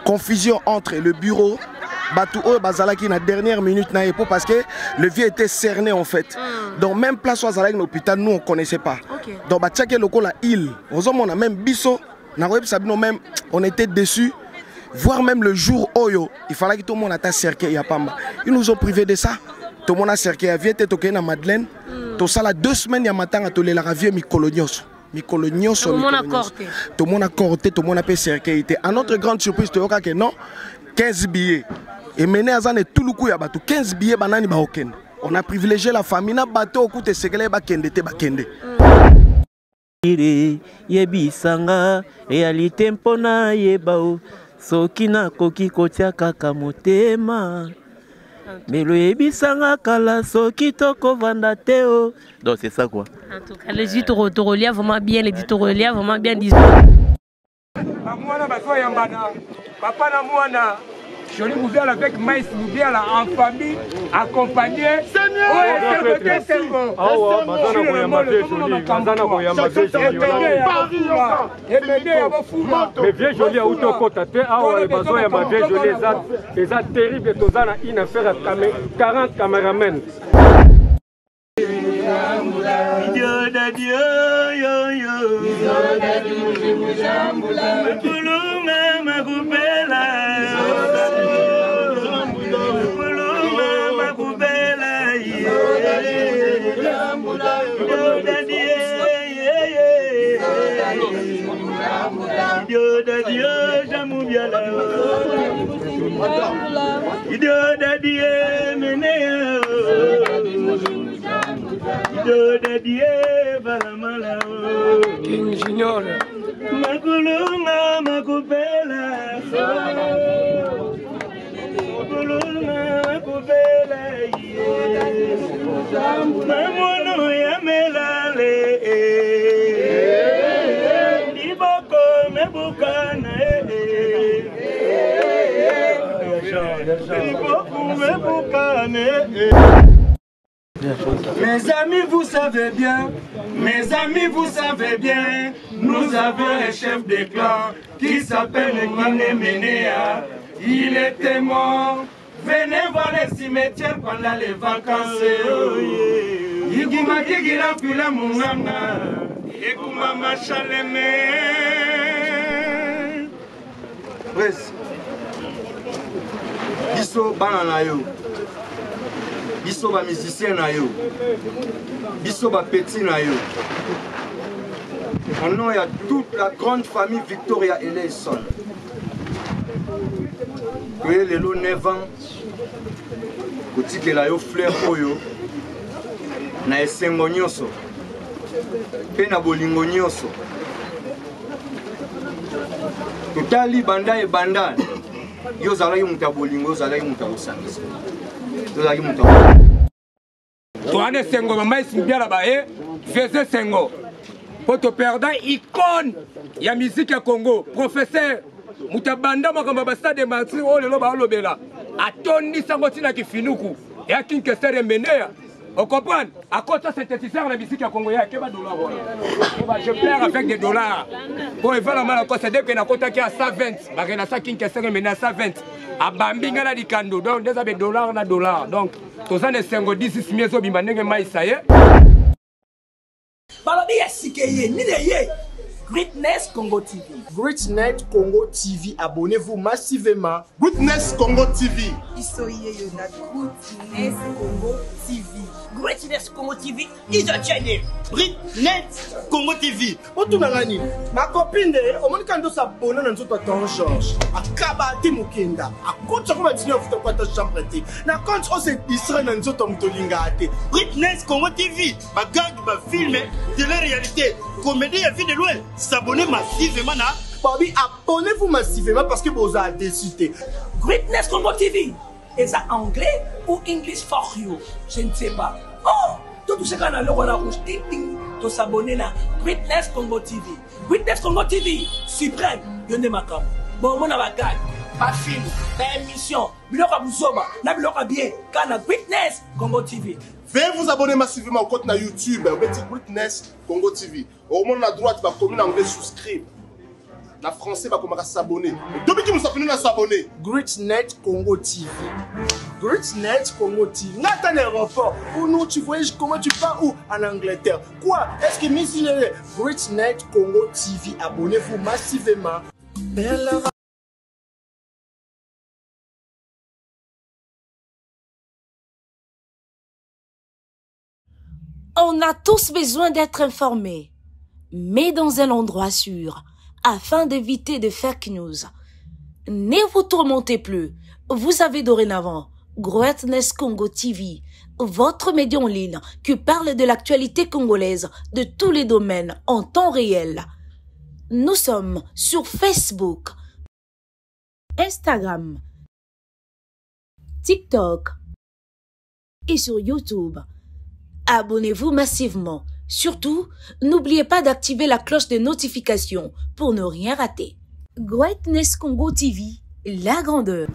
Confusion entre le bureau, Batou Bazalaki na dernière minute na épo parce que le vieux était cerné en fait. Donc même place où Bazalaki na hôpital, nous on connaissait pas. Okay. Donc Batchake loko la île, on a même biso, na web sabino même, on était déçus. Voire même le jour Oyo, il fallait que tout le monde ait cerqué à Pamba. Ils nous ont privé de ça. Tout le monde a cerqué à Viette, tout le monde a Madeleine. Tout ça là 2 semaines, il y a matin à tous les ravieux Mikolonios. Mikolonios. Tout le monde a corté. Tout le monde a corté, tout le monde a fait cerqué. À notre grande surprise, tu vois que non, 15 billets. Et mené à Zane tout le coup, il y a 15 billets, banani baoken. On a privilégié la famille, na bateau au coup de séquelé, bakende, te bakende. Yebisanga, réalité mpona yebao. Sokina koki kotia kaka motema Melo ebisanga kala soki toko vanda teo. Donc c'est ça quoi. En tout cas, l'éditorial vraiment bien, l'éditorial vraiment bien dit. Papa na mwana Jolie Moubial avec Maïs Moubial en famille, accompagné. Seigneur! Mais vieux Jolie a auto cotaté, vieux Jolie les a terrible, tozana une affaire à 40 caméramens. King Junior Makulunga makupela Makulunga makupela Mamono ya melale Liboko mebukana Liboko mebukana. Mes amis, vous savez bien, mes amis, vous savez bien, nous avons un chef de clan qui s'appelle Guiné Ménéa. Il était mort, venez voir les cimetières pendant les vacances. Igima Kigira Pula Munganga, Ekuma Machaleme. Presse, Biso Bananayo. Biso ba musicien na yo. Biso ba petit na yo. Au nom, il y a toute la grande famille Victoria Eleison. Oui, les lots 9 ans. Kuti ke la yo fleur oyo. Na esengo nyoso. Pe na bolingo nyoso. Totali banda e banda. Yo zalaki muta bolingo, zalaki muta osangisa. Toane Sengo, maman Moubial faisait Sengo. Poto perdant icône, il y a musique à Congo. Professeur, Moutabanda Makambabasta de Matri, oh le loba lobela. Atoni Sangotina qui finuku. Et à qui que c'est remené. On comprend? À côté de synthétiseur, la musique à Congo, il y a $. Je perds avec des dollars. Bon, il va la mal considérer que na kota qui a 120. Bah, na 5 qui est remené à 120. À Bambinga la dikando. Donc, des abe dollars na dollars. Donc, tous les 5 10 000 bimanenge maïsaye. Balobi yasikeye ni de Greatness Congo TV. Greatness Congo TV, abonnez-vous massivement. Greatness Congo TV. Isoye yona Greatness Congo TV. Greatness Congo TV is a channel. Greatness Congo TV. Otunangani, ma copine de omonikando s'abonner na nzoto Don George. Akaba te mukenda. Akotsa ko batini ofuta kwata chambre te. Na compte o se distrait na nzoto mutolinga ate. Greatness Congo TV. Ba gang ba film de la réalité. Comédie à vie de loin. S'abonner massivement na. Bobby, abonnez-vous massivement parce que vous avez décidé. Greatness Congo TV. Est-ce anglais ou English for you? Je ne sais pas. Oh, tout ce qu'on a le rôle rouge, ting, to s'abonner là. Greatness Congo TV. Greatness Congo TV. Suprême. Yonde makam. Bon, mon avagad. Pas film. Pas émission. Biloka Bouzoba. Na biloka bien. Kana Greatness Congo TV. Veuillez vous abonner massivement au compte na YouTube. Vous mettez Greatness Congo TV. Au monde à droite, va commun anglais souscrire. na français bakomaka s'abonner depuis qui nous appelons à s'abonner GreatNet Congo TV. GreatNet Congo TV. N'attends un aéroport où nous tu voyages comment tu pars où en Angleterre. Quoi? Est-ce que Miss GreatNet Congo TV, abonnez-vous massivement. On a tous besoin d'être informés, mais dans un endroit sûr, afin d'éviter de fake news. Ne vous tourmentez plus. Vous avez dorénavant GreatNet Congo TV, votre média en ligne qui parle de l'actualité congolaise de tous les domaines en temps réel. Nous sommes sur Facebook, Instagram, TikTok et sur YouTube. Abonnez-vous massivement. Surtout, n'oubliez pas d'activer la cloche de notification pour ne rien rater. GreatNet Congo TV, la grandeur.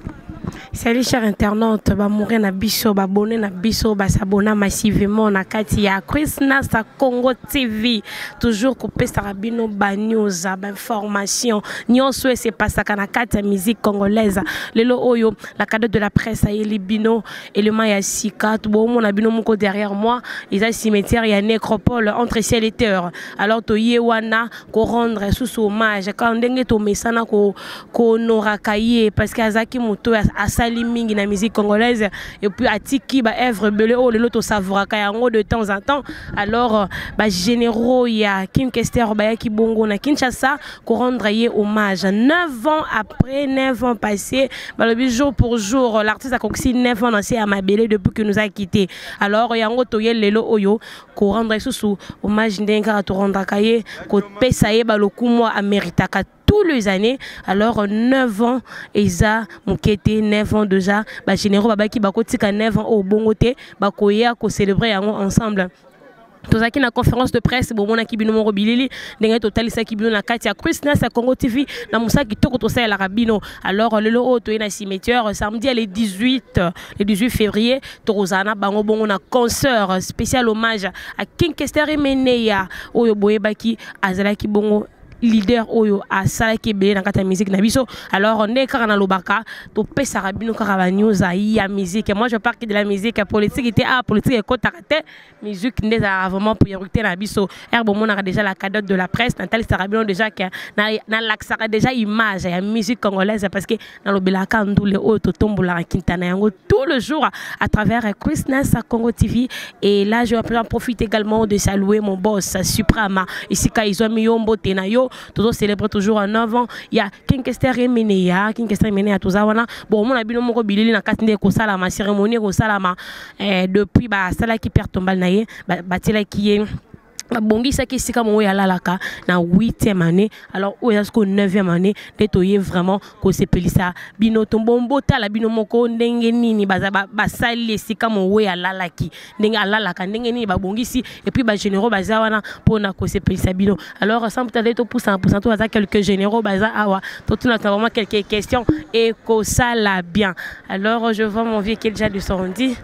Salut chers internautes, mourir na biso, abonner na biso, s'abonner massivement na kati ya GreatNet Congo TV. Toujours couper sarabino ba news, ba information. Nyonso c'est pas ça na kati ya musique congolaise. Lelo oyo, la cadeau de la presse a libino élément ya sika, tout bon mon abino moko derrière moi, ils a cimetière ya nécropole entre ciel et terre. Alors to yewana ko rendre sous hommage quand ndenge to mesana ko norakaye parce que azaki moto asali mingi na musique congolaise et puis atiki ba œuvre belé o lelo to savouraka yango de temps en temps. Alors ba généraux ya King Kester ba ki bongo na Kinshasa ko rendre ye hommage 9 ans après, 9 ans passés, ba le jour pour jour l'artiste a coxi 9 ans ancien à Mabélé depuis que nous a quitté. Alors yango to ye lelo oyo ko rendre sous hommage ndenga to rendre kaye ko pesa ye ba lokumo ameritaka tous les années. Alors 9 ans Eza Mukete 9 ans déjà ba généraux babaki bakotika 9 ans au bongote bakoya ko célébrer yango ensemble. Tozaki na conférence de presse bon mona kibino mo bilili ndenge totalisa kibino na kati ya GreatNet Congo TV na musa kitoko to sala rabino. Alors lelo o to na cimetière samedi le 18 février tozana bango bongo na concert spécial hommage à King Kester Meneya oyo boyebaki azalaki bongo leader oyo a salaki be na kata musique na biso. Alors on est na lobaka to pesa rabino kara news ya musique. Moi je parle de la musique politique était politique et côté musique n'est vraiment priorité na biso. Herbo mon a déjà la cadeau de la presse Nathalie Sarabino déjà que na laxara déjà image ya musique congolaise parce que na lobelaka ndule o to tombola Quintana yango tout le jour à travers GreatNet Congo TV. Et là je vais en profiter également de saluer mon boss Suprama ici ka izomi yombo tenayo toujours célébrer toujours en 9 ans. Il y a King Kester Meneya tout ça voilà. Bon mon abino moko bilili na katinde ko sala ma cérémonie ko sala ma depuis ba sala ki perd tombal na ye ba tela ki bongi ça qui sika mo ya lalaka na 8e année. Alors o ya sko 9e année detoye vraiment ko sepelisa bino tombombo tala bino moko ndenge nini baza basali sika mo ya lalaki ndenge alalaka ndenge nini ba bongisi et puis ba généraux baza wana pona ko sepelisa bino. Alors sans peut-être to pour 100% to baza quelques généraux baza awa to tout na vraiment quelques questions et ko ça la bien. Alors je vois mon vieux Kelja de Sondi.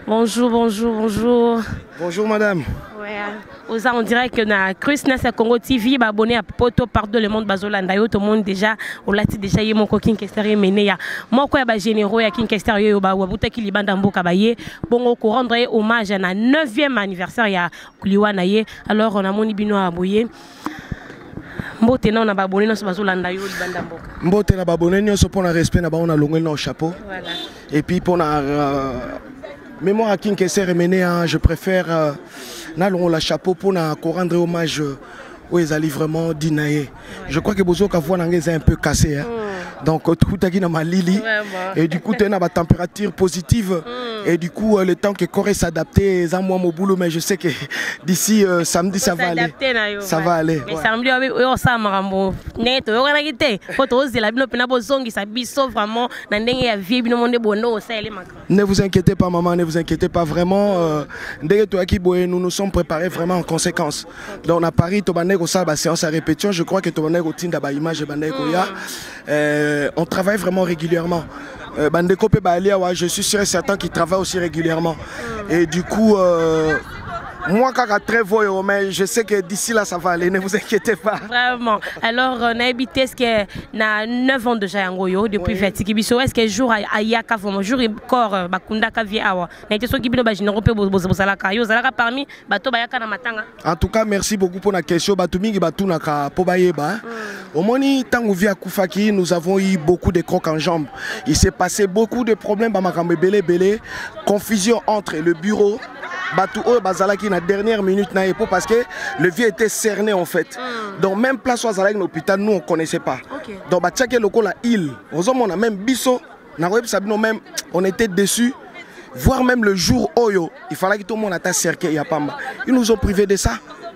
Bonjour, bonjour, bonjour. Bonjour madame. Ouais, on dirait que na GreatNet Congo TV ba abonné à poto partout le monde bazolanda yo tout le monde déjà on l'a déjà yé mon King Kester Meneya. Moi quoi ba généraux ya King Kester yo ba wabuta ki libanda mboka ba ye bongo ko rendre hommage na 9e anniversaire ya kuliwana ye. Alors on a moni bino aboye. Mbote na on a ba abonné na bazolanda yo libanda mboka. Mbote na ba abonné nyoso pona respect na ba on a longé na chapeau. Voilà. Et puis pour mémoire à King Kester Meneya, je préfère nalongo la chapeau pour rendre hommage aux ezali vraiment dinaye. Je crois que bozo ka voix nangé est un peu cassé hein. Donc tout a na malili et du coup tu as une température positive et du coup le temps que corps s'adapter à moi mon boulot mais je sais que d'ici samedi ça va aller. Ça va aller. Mais samedi on ça marambo net yo kana kité photo zela bino pena bozongi sa biso vraiment na ndenge ya vie bino monde bondo ça ele makra. Ne vous inquiétez pas maman, ne vous inquiétez pas vraiment ndenge to aki boye nous nous sommes préparés vraiment en conséquence. Donc à Paris to bané ko ça ba séance à répétition, je crois que to bané ko tinda ba image bané ko ya on travaille vraiment régulièrement. Je suis sûr et certain qu'ils travaillent aussi régulièrement. Et du coup, Moi, kaka très voyou, mais je sais que d'ici là, ça va aller, ne vous inquiétez pas. Vraiment. Alors, on a habité, est-ce que na 9 ans déjà en Goyo, depuis Vertiki Biso, est-ce que jour à Yaka, jour corps, Bakunda Kavi Awa, n'a été ce qui bino bajino pe bozalaka, yo zalaka parmi bato bayaka na matanga. En tout cas, merci beaucoup pour la question. Batumingi batunaka pobayeba. Au moni tangu via Koufaki, nous avons eu beaucoup de crocs en jambes. Il s'est passé beaucoup de problèmes ba makambe belé, confusion entre le bureau Batou Bazalaki na dernière minute na épo parce que le vieux était cerné en fait. Donc même place où Bazalaki l'hôpital nous on connaissait pas. Donc bah tchake loko la île. On a même biso na web sabino même on était déçus. Voir même le jour Oyo, il fallait que tout le monde a cerqué Yapamba. Ils nous ont privé de ça.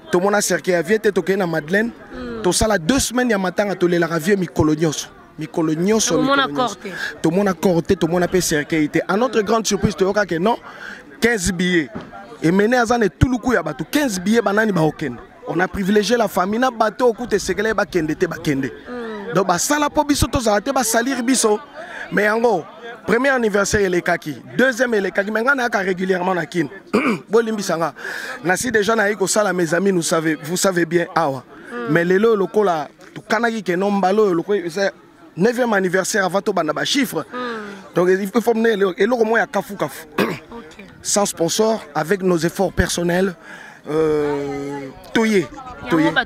Tout le monde a cerqué à Viette et na Madeleine. Tout ça là 2 semaines il y a matin à toler la ravie Mikolonios. Tout le monde a corté. Tout le monde a corté, tout le monde a fait cerqué. À notre grande surprise, tu vois que non, 15 billets. Et mené à Zane tout le coup, il y a 15 billets banani baoken. On a privilégié la famille, na bateau au coup de séglé bakende te bakende. Donc bah ça la po biso to zalate ba salir biso. Mais en gros, premier anniversaire les kaki, deuxième les kaki, mais on a régulièrement na kin. Bolimbi sanga. Nasi déjà na iko sala mes amis, vous savez bien awa. Mais les locaux là, tout kanagi ke nombalo loko c'est 9e anniversaire avant to banda ba chiffre. Donc il faut mener et le moins à kafu kafu. Sans sponsor, avec nos efforts personnels, toyé.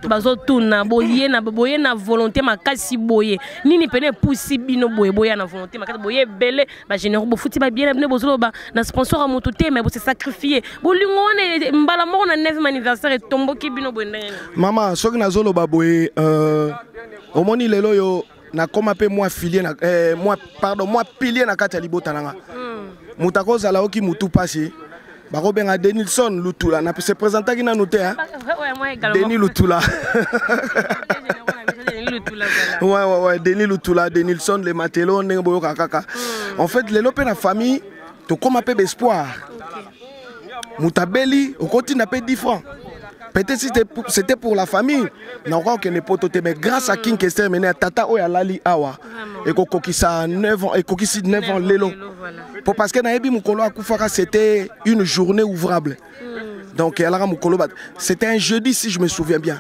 Bazo tuna boye na volonté makasi boye nini pene poussi bino boye na volonté makasi boye belé ba généraux bo futi ba bien ne bozolo ba na sponsor a mototé mais bo se sacrifier bolingo wana mbala mo na 9e anniversaire et tomboki bino boye maman soki na zolo ba boye omoni lelo yo na koma pe moi filier na moi pilier na kati ya libota nanga mutako zala oki mutu passé Barobenga Denilson Lutula na se présenter qui na noté hein. Denis Lutula. Ouais Denis Lutula, Denilson les Matelo Nengo Kaka. En fait les lopé na famille to comme peu d'espoir. Mutabeli au côté n'a pas 10 francs. Peut-être si c'était pour la famille, n'a encore que les potes mais grâce à King Kester mené à Tata Oya Lali Awa et Kokisa 9 ans et Kokisi 9 ans Lelo. Parce que Naebi Mukolo Akufaka c'était une journée ouvrable. Donc c'était un jeudi si je me souviens bien.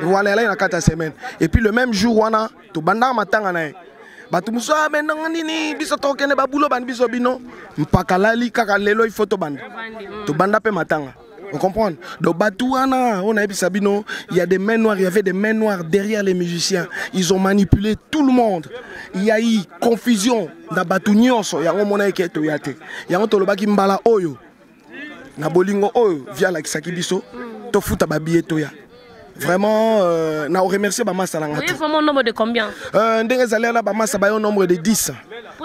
Voilà, là il y a 4 semaines. Et puis le même jour on a tout banda matanga na batu muso mais nini biso tokene babulo ban biso bino mpaka lali kaka lelo il faut to banda. To banda pe matanga. Vous comprenez? Donc Batouana, on a vu Sabino, il y a des mains noires, il y avait des mains noires derrière les musiciens. Ils ont manipulé tout le monde. Il y a eu confusion dans Batounyos, il y a un moment qui est toyate. Il y a un tolobaki mbala oyo. Na bolingo oyo via la Kisakibiso, to futa babiye toya. Vraiment, na remercier Bama Salanga. Vous avez vraiment nombre de combien? Là, Bama Sabayo nombre de 10.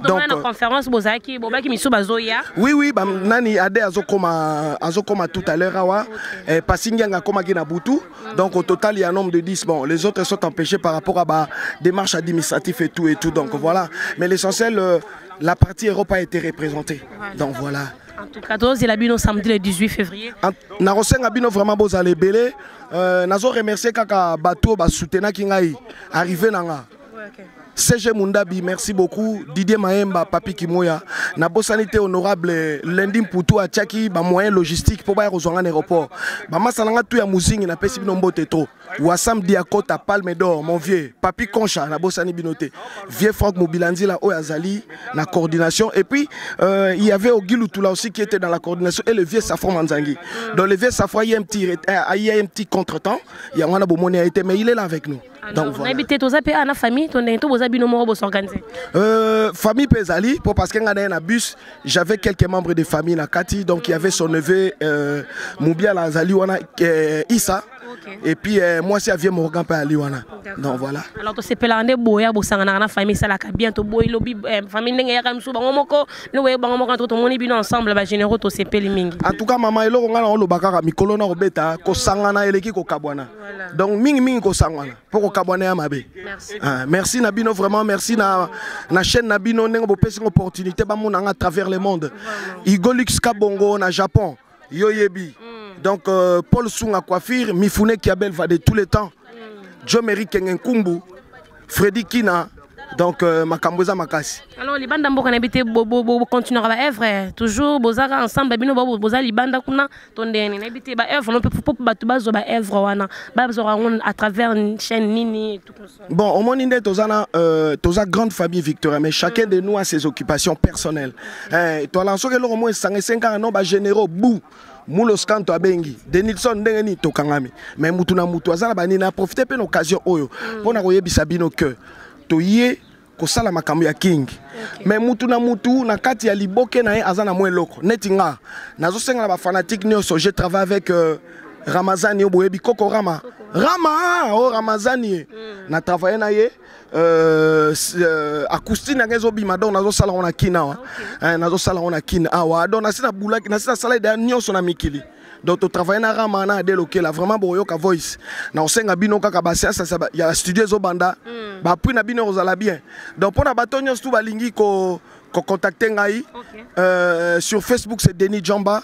Donc, une conférence, oui, Nani Ade Azokoma tout à l'heure, Passingyanga Komagi Nabutu. Donc au total, il y a un nombre de 10. Bon, les autres sont empêchés par rapport à la démarche administrative et tout. Donc voilà. Mais l'essentiel, la partie Europe a été représentée. Donc voilà. En tout cas, c'est la bino samedi le 18 février. Narosenga bino vraiment beau aller belé. Nazo remercier kaka bateau ba soutena kingai arrivé nanga. CG Mundabi, merci beaucoup. Didier Maemba, Papi Kimoya. Nabo sanité honorable Lendim Poutou à Tchaki, ba moyen logistique pour ba rejoindre l'aéroport. Ba masalanga tout ya muzingi na pesi binombo teto. Wassam Diakota Palme d'Or, mon vieux. Papi Concha, Nabo Sani Binoté. Vieux Franck Mobilandi là, Oyazali, la coordination. Et puis il y avait Ogilou Toula aussi qui était dans la coordination et le vieux Safran Manzangi. Donc le vieux Safran, il y a un petit contretemps. Il y a un abomoni a été, mais il est là avec nous. Donc voilà. Habité tous à la famille, ton éto vous habitez nos s'organiser. Famille Pesali, pour parce qu'il y a un bus, j'avais quelques membres de famille na Kati, donc il y avait son neveu Moubia Lazali wana Issa. Et puis moi c'est Avie Morgan pa Aliwana. Donc voilà. Alors to c'est pelande boya bo sangana na famille ça la ka bientôt boy lobby famille ndenge ya kamsu bango moko no we bango moko to moni bino ensemble ba généraux to c'est peli mingi. En tout cas maman eloko ngana on lo bakaka mikolo na obeta ko sangana eleki ko kabwana. Donc mingi ko sangana pour ko kabwana ya mabe. Merci. Merci Nabino vraiment merci na chaîne Nabino ndenge bo pesi opportunité ba monanga à travers le monde. Igolux Kabongo na Japon. Yoyebi. Donc Paul Sunga Coiffure, Mifune Kiabel va de tous les temps. Joe Meri Kengenkumbu, Freddy Kina, Donc makambo eza makasi. Alors libanda mboka na bité continuer ba œuvre toujours bozaka ensemble bino boza libanda kuna tondeni na bité ba œuvre non peut batu bazo ba œuvre wana bazo à travers une chaîne nini et tout comme ça. Bon au monde inde tozana toza grande famille Victoria mais chacun de nous a ses occupations personnelles. To lanso ke lo mo 5 ans non ba généraux bou Moulos Kanto abengi Denilson ndenge ni tokangami mais mutu na mutu azala bani na profiter pe l'occasion oyo pona koyebisa bino que toye kosala makambo ya king mais mutu na kati ya liboke na ye azana mwe loko netinga nazo senga ba fanatique nyonso je travaille avec Ramazani oboyebi Koko Rama Ramazani na travailler na ye acoustique na ngezo bima donc nazo sala ona kina nazo sala ona kina awa donc nasina bulaki nasina sala de nyonso na mikili donc to travailler na Rama na déloqué là vraiment boyoka voice na osenga bino kaka basia ça ya studio zo banda ba puis na bino ozala bien donc pona batonyo stu balingi ko contacter ngai sur Facebook c'est Denis Djamba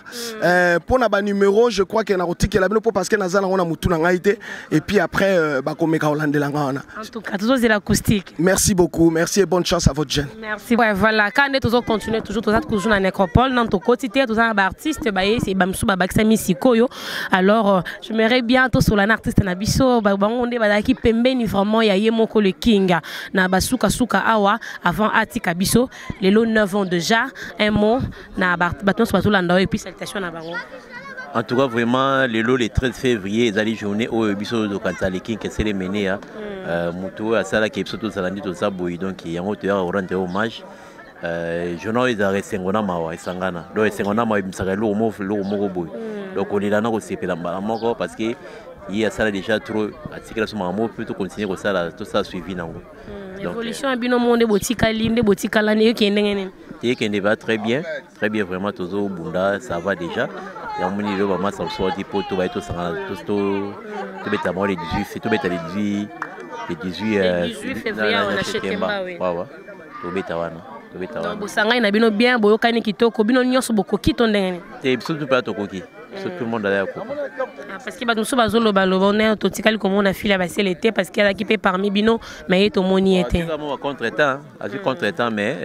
pour na ba numéro je crois que na rotiki la bino parce que nazana on a mutu na ngai te et puis après ba komeka holandela ngana en tout cas toujours c'est l'acoustique. Merci beaucoup, merci et bonne chance à votre jeune. Merci. Ouais voilà quand on est toujours continuer toujours na nécropole dans ton quotidien tous un artiste ba c'est bamsu ba baksami sikoyo alors j'aimerais bien tout sur l'artiste na biso ba onde ba ki pembeni vraiment ya yemoko le king na basuka suka awa avant atika biso les 9 ans déjà un mot na baton sur et puis salutation na bango. En tout cas vraiment le 13 février les journée au biso de Kantale King que c'est les mené mutu asala ki biso to salandi to saboyi donc yango to ya rendre hommage jono ezare sengona mawa esangana do sengona mawa bisaka lo moko boy donc on est là na ko sepela moko parce que il y a ça déjà trop atikela so mamo plutôt continuer ko sala tout ça suivi nango. L'évolution a bien au monde botikali nde botikala ne yeke ndenge ne va très bien vraiment tozo bunda ça va déjà ya moni lo ba masa so di poto ba to sanga to beta mo le 18 to beta le 18 février on achète Temba oui wa to beta wana donc bosanga na bino bien boyokani kitoko bino nyonso bokoki to ndenge te biso to pa to koki tout le monde a parce que nous sommes bazolo balobone totikali comme on a filé à l'été parce qu'elle a qui parmi bino mais to moni était contre-temps contre-temps mais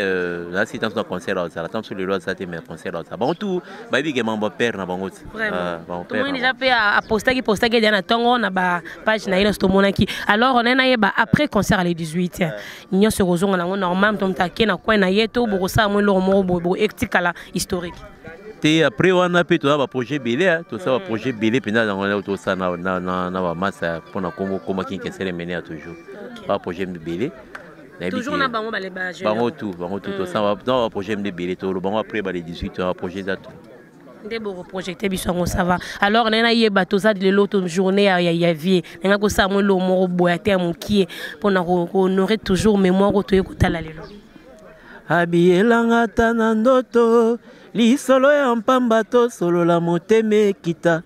là c'est dans un concert ça attend sur les lois ça mais concert ça bon tout ba bi ke mambo père na bango vraiment tout le monde déjà fait à poster qui na tongo na ba page na ino to monaki alors on est na yeba après concert le 18 nyo se rozonga na normal tom take na coin na yeto bokosa mo lo mo bo etikala historique. Et après on a fait tout un projet belé tout ça projet belé puis dans on tout ça na massa pour na Congo comme qui que c'est mené toujours pas projet belé toujours na bango balé ba bango tout ça dans projet belé tout le bango après les 18 projet ça tout ndé bo projeter biso ça va alors na yeba tout ça de l'autre journée ya vie nga ko sa mo lo mo boya te mon qui pour na honorer toujours mémoire to ekutala lelo abiyelanga tana ndoto lisolo ya mpamba to solo la motema ekita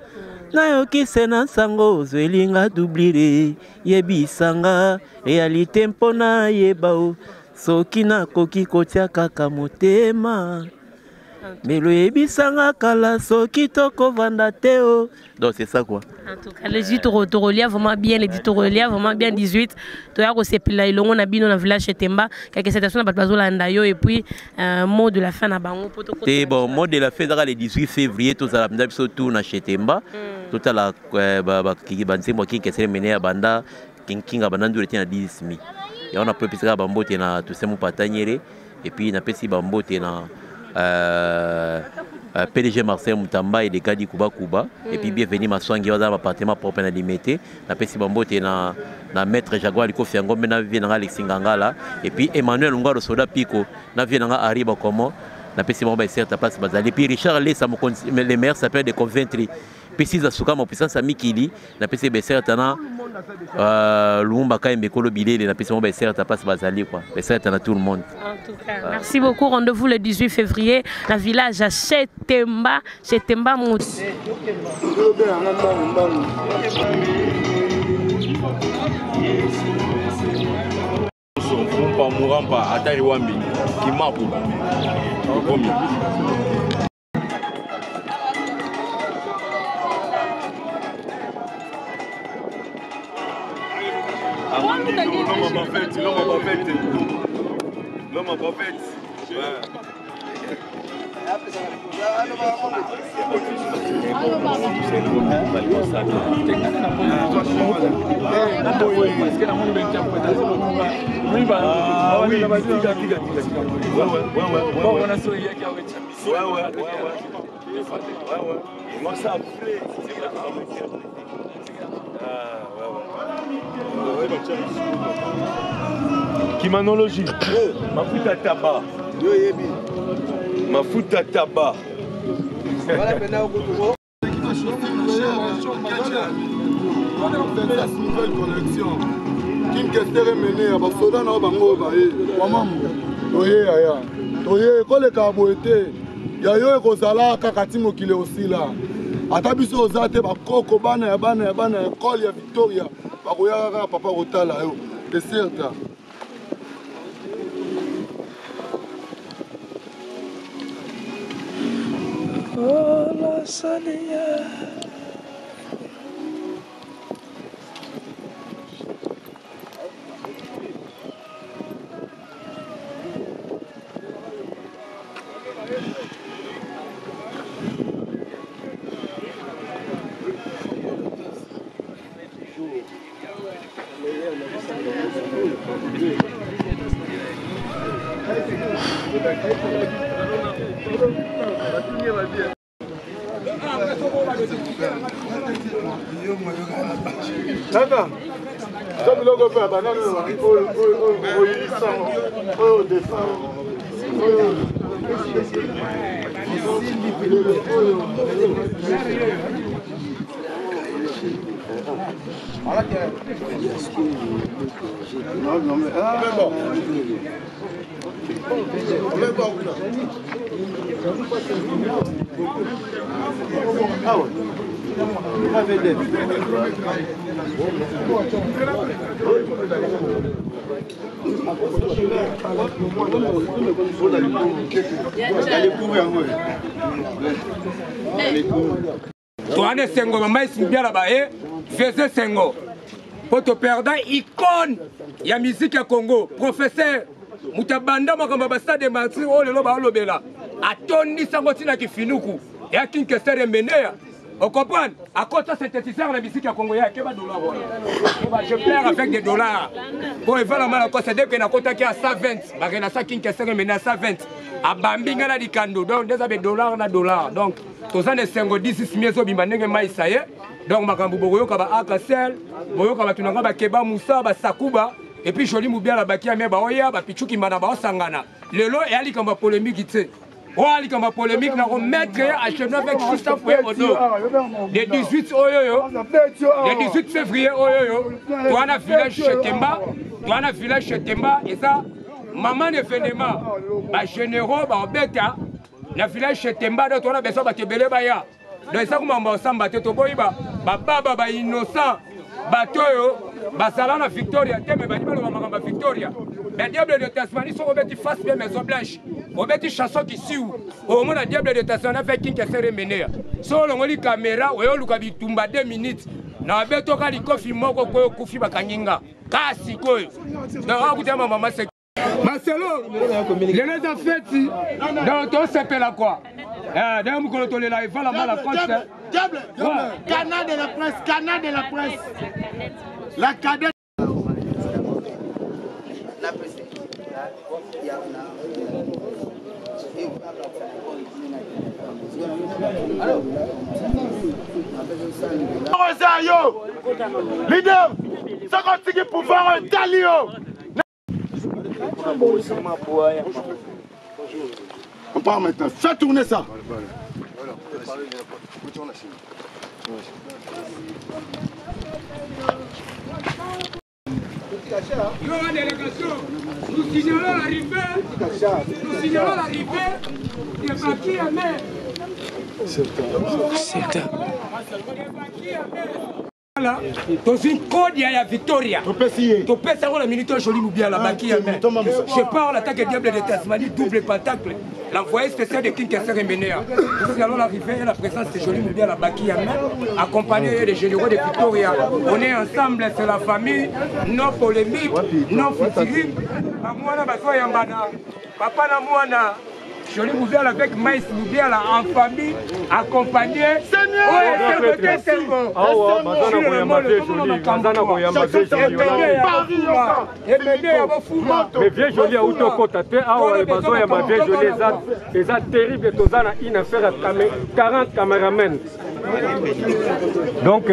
nayokise na nsango ozwelinga dublire yebisanga realite mpona yeba o soki nakoki kotia kaka motema melo yebisanga kala soki tokovanda te o donc c'est ça quoi. En tout cas les 18 relia vraiment bien les 18 relia vraiment bien 18 to ya ko sepela ilongo na bino na village Temba quelque situation na bazola ndayo et puis mot de la fin na bango poto c'est bon mot de la fin dans le 18 février tout ça la biso tout na Temba tout la ba ki banse mo ki kese mené banda kinga banandu le tina 10 mi et on a proposé ka bambote na tout semu patanyere et puis na pesi bambote na PDG Marcel Mutamba et des Kadi Kuba et puis bienvenue Maswangi dans l'appartement propre na limité na pesi bambote na maître Jaguar liko fiango mena vient na Alexis Ngangala et puis Emmanuel Ngaro Soda Pico na vient na Ariba Komo na pesi bomba certes passe bazali puis Richard Les les maires s'appelle des conventry pesi za suka mo puissance amikili na pesi be certes na Lumba Kaimbe Kolo Bilele na pesi bomba certes passe bazali quoi be certes na tout le monde. En tout cas merci beaucoup rendez-vous le 18 février dans village à Temba Mouti. Mpa Muramba atari wambi kimapu komi Longo bafete ma prophète. Kimanologie, mafuta tabac. Mafuta tabac. Nouvelle connexion. Kim Kester mené à Basoda na bango bae. Wamamu. Toye aya. Toye kole kaboete. Ya yo kozala kaka timokile aussi là. Ata biso ozate ba koko bana ya école ya Victoria. Ba koyaka papa kotala yo. C'est certain. Oh la Seigneur. Nana, comme le gouvernement, banane, Toane Sengo, maman est bien là-bas, faisait Sengo. Poto perdant icône, il y a musique à Congo, professeur. Mutabanda makamba stade Martyr o lelo ba lobela. Atoni sangotina ki finuku. Ya kin kesere menea. On comprend? À côté synthétiseur la musique à Congo ya ke ba dollar. Je perds avec des dollars. Bon et voilà mal encore c'est dès que na kota ki à 120. Ba na sa kin kesere menea 120. A bambinga na dikando. Donc des avec dollars na dollars. Donc to ça ne sengo 16 miezo bimanenge maisaye. Donc makambu boyo ka ba akasel, boyo ka ba tunanga ba keba musa ba sakuba. Et puis joli moubia la bakia me ba oya ba pichuki mana ba sangana. Lelo et ali kamba polémique tse. O ali kamba polémique na remettre à chemin avec Christophe Odo. Le 18 oyoyo. Le 18 février oyoyo. Toi na village Chetemba, toi na village Chetemba et ça maman de Fenema. Ba généraux ba beta na village Chetemba do toi na beso ba kebele ba ya. Donc ça comment ba samba te to boyiba. Ba baba ba innocent. Batoyo, basala na Victoria, teme bani balo makamba Victoria. Le diable de Tasmanie sont obéti face bien maison blanche. Obéti chanson qui siou. Au moins le diable de Tasmanie fait kin kesere menea. So longoli caméra, oyo luka bitumba 2 minutes. Na beto ka likofi moko ko kufi bakanginga. Kasi koyo. Na akutema mama se Marcelo, les gens fait dans ton s'appelle à quoi? D'ailleurs, nous connaissons les lives, la mal à la Diable, canard de la presse, canard de la presse. La cadette. Rosario, leader, ça continue pouvoir un talio. On part maintenant, fais tourner ça. Yo, la délégation, nous signalons l'arrivée des papiers à mer. C'est Dans une code, il y a Victoria. Tu peux savoir la minute Jolie Moubiala, Baki Amen. Je parle l'attaque du diable de Tasmanie, double pentacle. L'envoyé spécial de King Kesser et Ménéa. Nous allons arriver à la présence de Jolie Moubiala, Baki Amen, accompagné des généraux de Victoria. On est ensemble, c'est la famille, non polémique, non futile. Amouana Baso Yambana, Papa Namouana. Jolie Moubiala avec Maïs Moubiala en famille, accompagné. Seigneur! Mais vieux Jolie a autocotaté, awa bazo ya ma vieux Jolie eza terrible tozana une affaire à 40 caméramens. Donc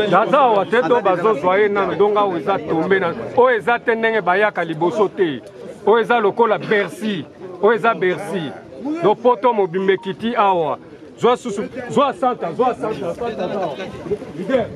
daza wa teto bazo zoye na ndonga o eza tombé na o eza tenenge bayaka liboso te. O eza lokola Bercy. O eza Bercy. Do poto mobimekiti awa. Zoa susu, zoa santa. Leader.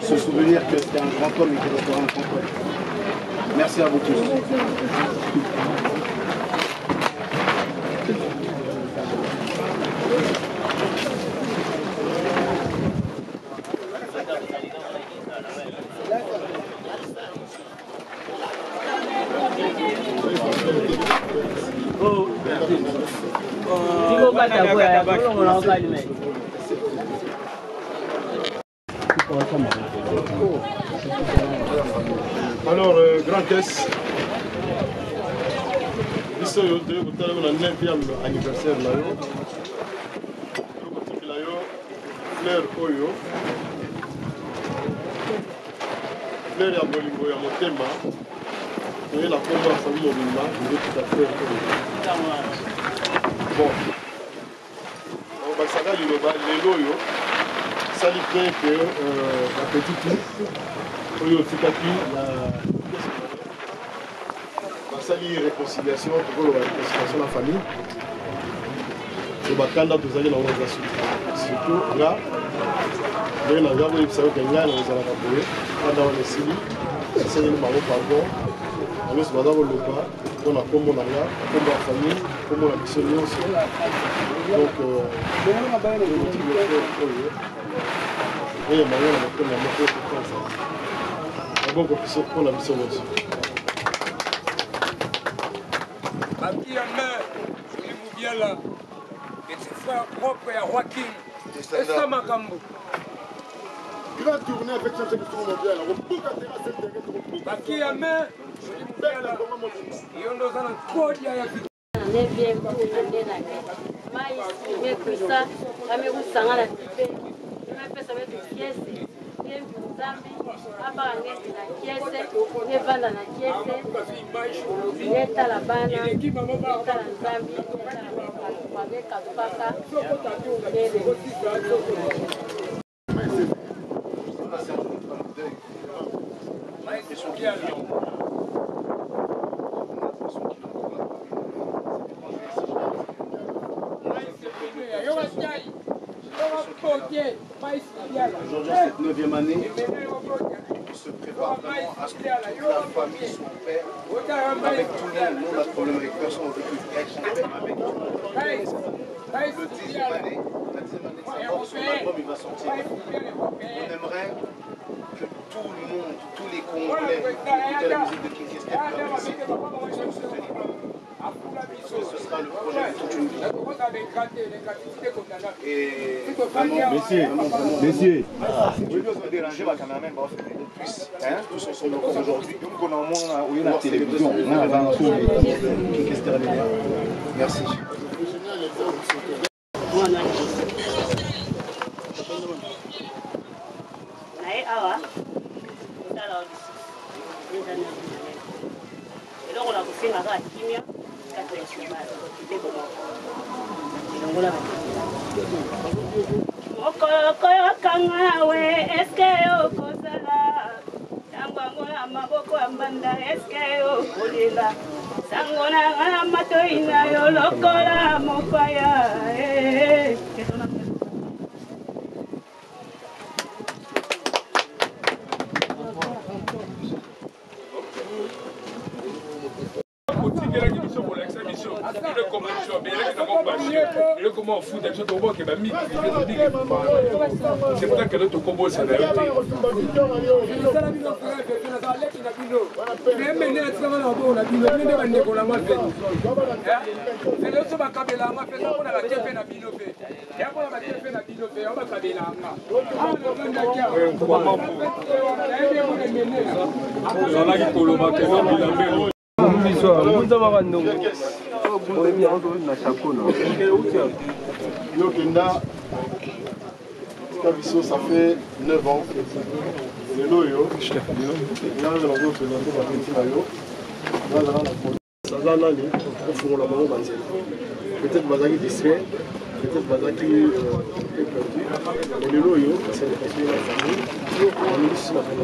Se souvenir que c'était un grand homme et qu'il restera un grand homme. Merci à vous tous. Alors, Grand-Est, ici, vous avez le 9e anniversaire là. Fleur Oyo, Fleur ya Bolingo ya Motema, et la combat de famille Mobimba, vous êtes tout à fait bon. On va savoir les loyaux, ça lui fait que la petite Oyo Tikaki, ça lui réconciliation, pour la réconciliation de la famille. C'est ma candidat aux alliés dans l'organisation. Surtout là, il y a un peu de choses qui sont là, pendant les Sili, c'est un peu pardon. On est sur le bas, on a comme on a là, comme la famille, comme on a mission aussi. Donc, il y a un peu de pour la mission aussi. Frère propre à Joaquin. Et ça m'a cambo. Il va tourner avec cette émission mondiale. On va qui a main, il y a un code qui a Aujourd'hui, cette 9e année, on se prépare vraiment à ce que toute la famille, son père, avec tout le monde, nous on a de problème avec personne, on veut que être son père avec tout le monde. Le 10e année, la 10e année de sa mort, son album il va sortir. On aimerait que tout le monde, tous les Congolais, écoutent la musique de King Kesser pour se soutenir. Ce sera le projet de toute une vie. Et vraiment, messieurs, tous ensemble aujourd'hui. La télévision, merci. eloko na kosengaka kimia kato ya somali kiteko mokoyokoyokanga we eske okozala ntango yango na maboko ya mbanda eske okolela sango nanga na matoi na yo lokola mopaya c'est pour ça que notre combo c'est là. Ça fait 9 ans. Le loyo. Peut-être Bazaki distrait, peut-être Bazaki perdu. Mais le loyo, c'est le question de la famille. On est ici la famille.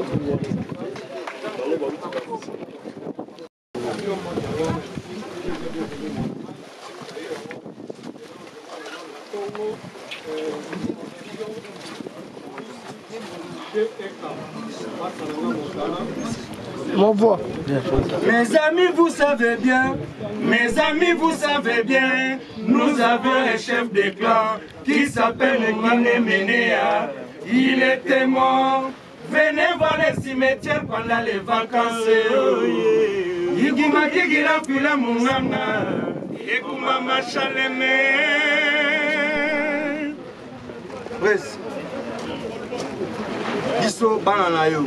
M'envoie. Mes amis, vous savez bien, nous avons un chef de clan qui s'appelle Guiné Ménéa. Il était mort. Venez voir les cimetières pendant les vacances. Yigima Gigira Pila Munganga, Yekuma Machaleme. Presse. Biso banana yo.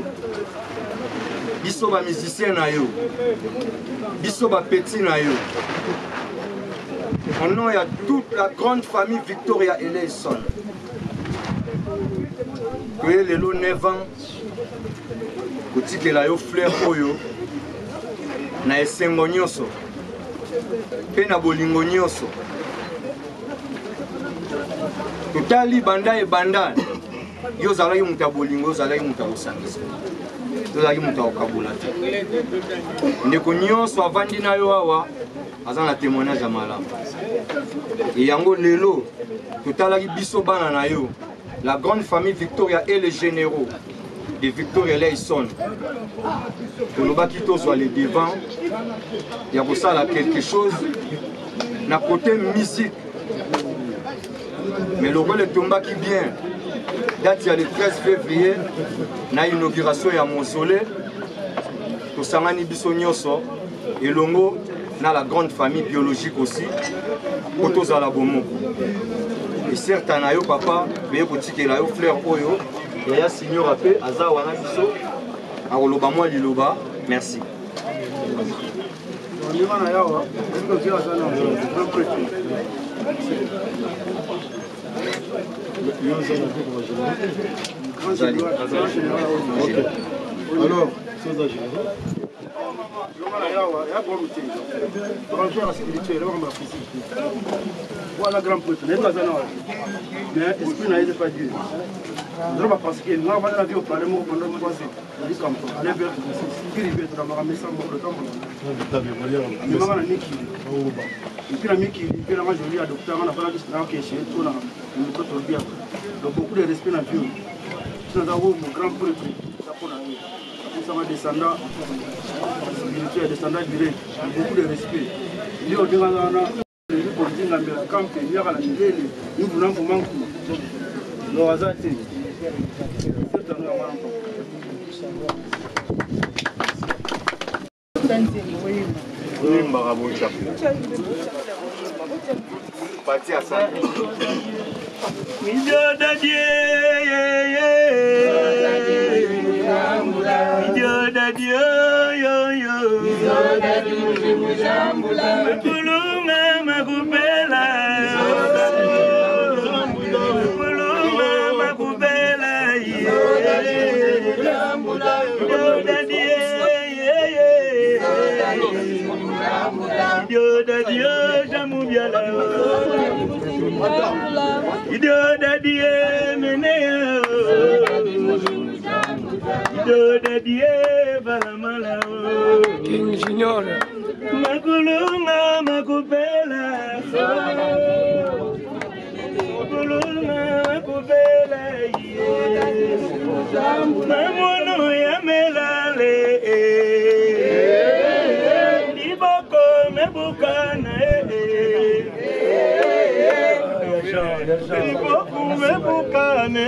Biso ba musicien na yo. Biso ba petit na yo. Au nom, il y a toute la grande famille Victoria Eleison. Que les lots 9 ans, kuti que la yo fleur oyo, na esengo nyoso, pe na bolingo nyoso. Totali banda e banda, yo zala yo muta bolingo, yo zala yo muta osangisa. Yo zala yo muta okabulata. Ndeko nyoso avandi na yo awa, aza na témoignage ya malamu. Et yango lelo, totalaki biso bana na yo, la grande famille Victoria et les généraux de Victoria Eleison. Tolobaki tozwa les devants, ya kosala quelque chose na côté musique. Mais le rôle tombaki bien. Date ya le 13 février, na inauguration ya mausolée. Tosangani biso nyonso elongo na la grande famille biologique aussi. Kotoza la bomo. Et certes na yo papa, peye kotikela yo fleur oyo. Et ya signora pe aza wana biso. Akoloba mwa liloba. Merci. Alors, voilà grand prêtre, mais esprit n'a pas Dieu. Nous avons pensé que nous avons la vie au Parlement pendant 3 ans. Nous avons dit que nous avons mis ça le temps. Nous avons mis et puis la miki, puis la majorité a adopté un appareil qui est chez tout là, donc beaucoup de respect dans la vie. Nous avons mon grand prêtre, nous sommes descendants spirituels, descendants directs, beaucoup de respect. Nous avons dit nous voulons vous manquer. Nous avons dit Parti à ça. Idio dadie, idio dadie, yo yo. Idio dadie, mujambula. Kulunga magubela. Kulunga magubela. Idio dadie, Ido dadie menea Ido dadie balamala King Junior Makulunga makupela Makulunga makupela Mamono ya melale Liboko mebukana Liboko mebukane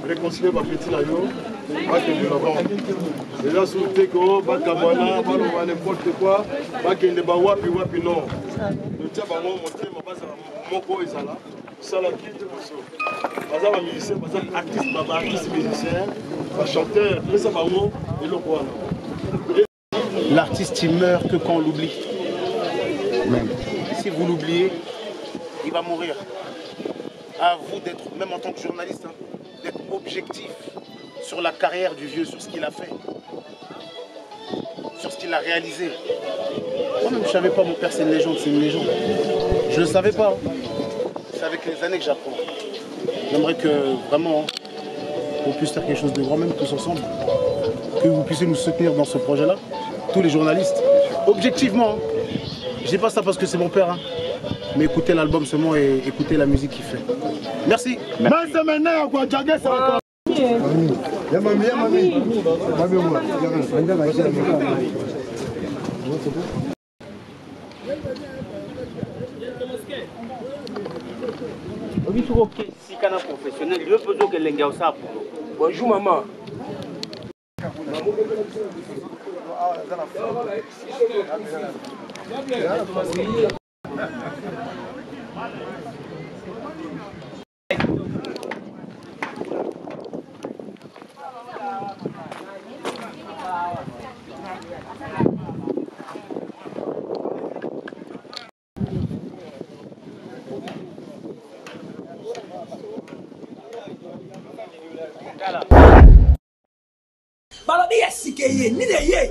réconcilier ma petite layo, pas que nous l'avons. Déjà sous le téco, pas kabana, pas n'importe quoi, pas qu'il ne bat wapi wapi non. Le tiens par mon monté, ma base mon co est là. Ça la qui de bosso. Pas un musicien, pas un artiste musicien, pas chanteur, mais ça par moi et le quoi. L'artiste il meurt que quand on l'oublie. Si vous l'oubliez, il va mourir. À vous d'être, même en tant que journaliste, hein, d'être objectif sur la carrière du vieux, sur ce qu'il a fait, sur ce qu'il a réalisé. Moi-même, je ne savais pas, mon père, c'est une légende, c'est une légende. Je ne le savais pas. C'est avec les années que j'apprends. J'aimerais que, vraiment, on puisse faire quelque chose de grand, même tous ensemble. Que vous puissiez nous soutenir dans ce projet-là, tous les journalistes. Objectivement, je ne dis pas ça parce que c'est mon père, hein. Mais écoutez l'album seulement et écoutez la musique qu'il fait. Merci. Bonjour maman. Balobi yasikeye nineye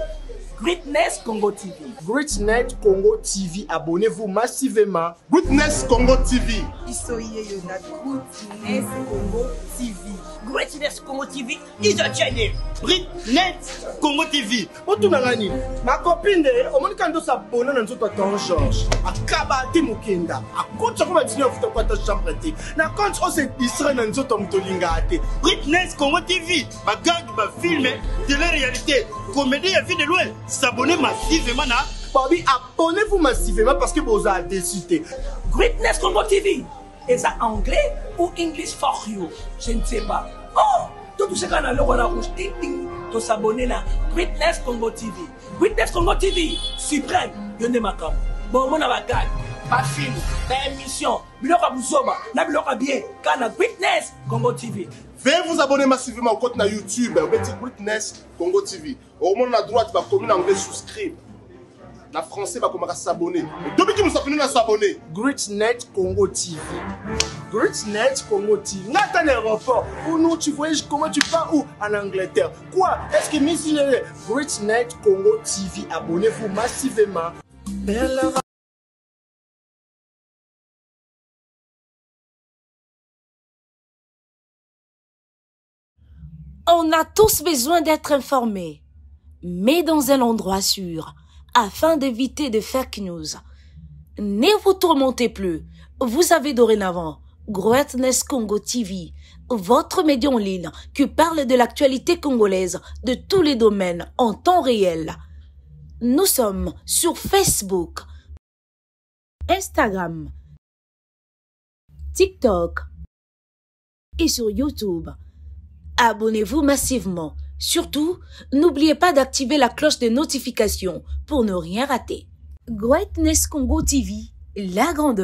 Greatness Congo TV. Greatness Congo TV, abonnez-vous massivement. Greatness Congo TV. Isoye na Greatness Congo TV. Greatness Congo TV is a channel. Greatness Congo TV. Otunangani, ma copine au moins quand on s'abonne dans notre temps Georges. Akaba ti mukenda. Akotsa ko batini ofuta kwa ta chambre te. Na compte on se distrait dans notre mtolinga te. Greatness Congo TV. Ba gang ba film de la réalité. Comédie à vie de loin. S'abonner massivement na Bobby, abonnez-vous massivement parce que vous avez décidé. Greatness Congo TV. Est-ce anglais ou English for you? Je ne sais pas. Oh, tout ce qu'on a le roi rouge, ting, to s'abonner là. Greatness Congo TV. Greatness Congo TV. Suprême. Yone makam. Bon, mon avagag. Pas film. Pas émission. Biloka Bouzoba. Na biloka bien. Kana Greatness Congo TV. Veuillez vous abonner massivement au compte na YouTube. Vous mettez Greatness Congo TV. Au moment de la droite, va comme en anglais souscrire. Na français va commencer à s'abonner. Depuis que nous sommes venus à s'abonner. Greatness Congo TV. Greatness Congo TV. Nathan aéroport. Ou nous, tu voyages comment tu pars où? En Angleterre. Quoi? Est-ce que Miss Greatness Congo TV. Abonnez-vous massivement. On a tous besoin d'être informés, mais dans un endroit sûr, afin d'éviter de fake news. Ne vous tourmentez plus. Vous avez dorénavant Greatness Congo TV, votre média en ligne qui parle de l'actualité congolaise de tous les domaines en temps réel. Nous sommes sur Facebook, Instagram, TikTok et sur YouTube. Abonnez-vous massivement. Surtout, n'oubliez pas d'activer la cloche de notification pour ne rien rater. Greatness Congo TV, la grandeur.